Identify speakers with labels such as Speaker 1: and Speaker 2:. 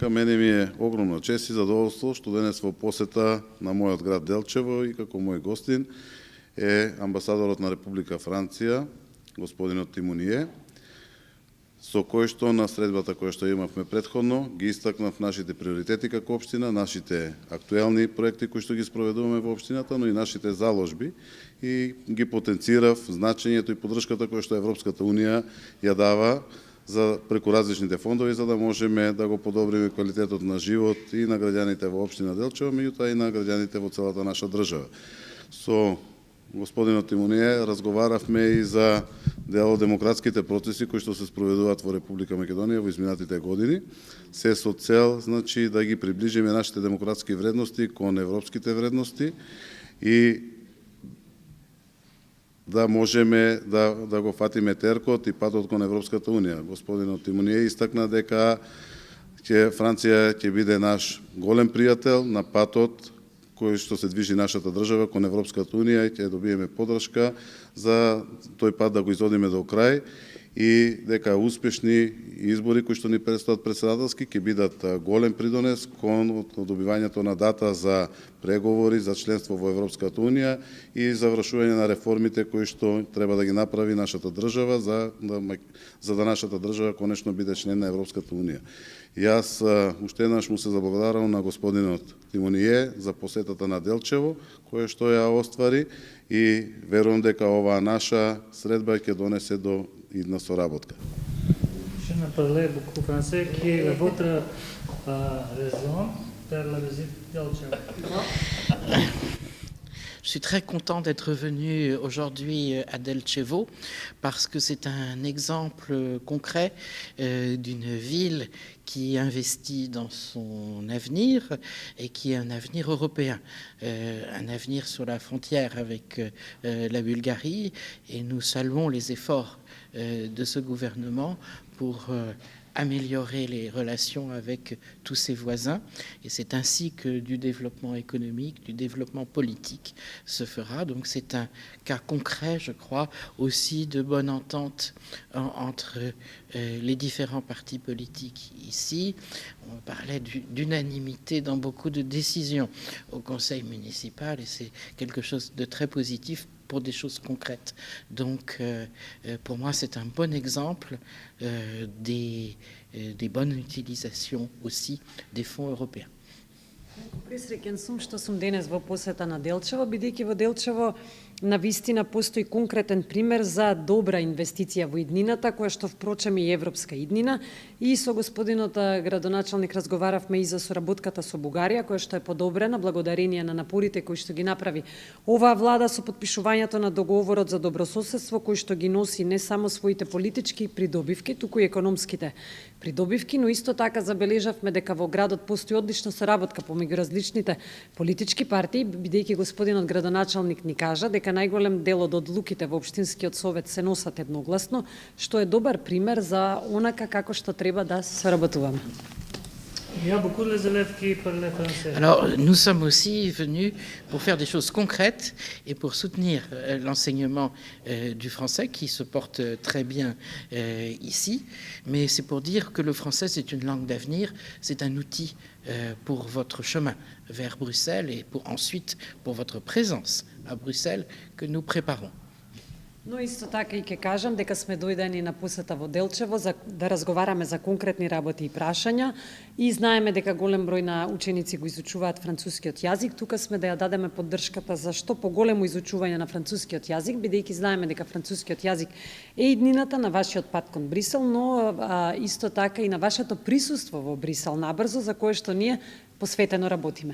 Speaker 1: Мене ми е огромна чест и задоволство што денес во посета на мојот град Делчево и како мој гостин е амбасадорот на Република Франција, господинот Тимоние, со кој што на средбата која што имавме претходно ги истакнав нашите приоритети како општина, нашите актуелни проекти кои што ги спроведуваме во општината, но и нашите заложби и ги потенцирав значењето и поддршката која што Европската Унија ја дава за преку различните фондови, за да можеме да го подобриме квалитетот на живот и на граѓаните во општина Делчево, меѓутоа и на граѓаните во целата наша држава. Со господинот Тимоние разговаравме и за дел од демократските процеси кои што се спроведуваат во Република Македонија во изминатите години, се со цел да ги приближиме нашите демократски вредности кон европските вредности и да можеме да го фатиме теркот и патот кон Европската Унија. Господинот Тимоние истакна дека Франција ќе биде наш голем пријател на патот кој што се движи нашата држава кон Европската Унија и ќе добиеме поддршка за тој пат да го изодиме до крај и дека успешни избори кои што ни предстојат претседателски ќе бидат голем придонес кон добивањето на дата за преговори за членство во Европската Унија и завршување на реформите кои што треба да ги направи нашата држава за да нашата држава конечно биде член на Европската Унија. Јас уште еднаш му се заблагодарувам на господинот Тимоние за посетата на Делчево, која што ја оствари и верувам дека оваа наша средба ќе донесе до идна соработка.
Speaker 2: Je ne parlais beaucoup français, qui est votre raison pour la visite d'Elchevo.
Speaker 3: Je suis très content d'être venu aujourd'hui à Delchevo parce que c'est un exemple concret d'une ville qui investit dans son avenir et qui est un avenir européen, un avenir sur la frontière avec la Bulgarie, et nous saluons les efforts de ce gouvernement pour améliorer les relations avec tous ses voisins, et c'est ainsi que du développement économique, du développement politique se fera. Donc c'est un cas concret, je crois, aussi de bonne entente entre les différents partis politiques ici. On parlait d'unanimité dans beaucoup de décisions au conseil municipal, et c'est quelque chose de très positif pour des choses concrètes. Donc, pour moi, c'est un bon exemple des bonnes utilisations aussi des fonds européens.
Speaker 4: Пресреќен сум што сум денес во посета на Делчево, бидејќи во Делчево на вистина постои конкретен пример за добра инвестиција во иднината, која што впрочем и европска иднина. И со господинот градоначалник разговаравме и за соработката со Бугарија, која што е подобрена благодарение на напорите кои што ги направи оваа влада со подпишувањето на договорот за добрососедство, кој што ги носи не само своите политички придобивки, туку и економските придобивки, но исто така забележавме дека во градот постои одлична соработка помеѓу различните политички партии, бидејќи господинот градоначалник ни кажа дека најголем дел од одлуките во општинскиот совет се носат едногласно, што е добар пример за онака како што треба да соработуваме.
Speaker 3: Alors, nous sommes aussi venus pour faire des choses concrètes et pour soutenir l'enseignement du français qui se porte très bien ici. Mais c'est pour dire que le français, c'est une langue d'avenir, c'est un outil pour votre chemin vers Bruxelles et ensuite pour votre présence à Bruxelles que nous préparons.
Speaker 4: Но исто така и ќе кажам дека сме дојдени на посета во Делчево за да разговараме за конкретни работи и прашања и знаеме дека голем број на ученици го изучуваат францускиот јазик. Тука сме да ја дадеме поддршката за што поголемо изучување на францускиот јазик, бидејќи знаеме дека францускиот јазик е иднината на вашиот пат кон Брисел, но исто така и на вашето присуство во Брисел набрзо, за кое што ние посветено работиме.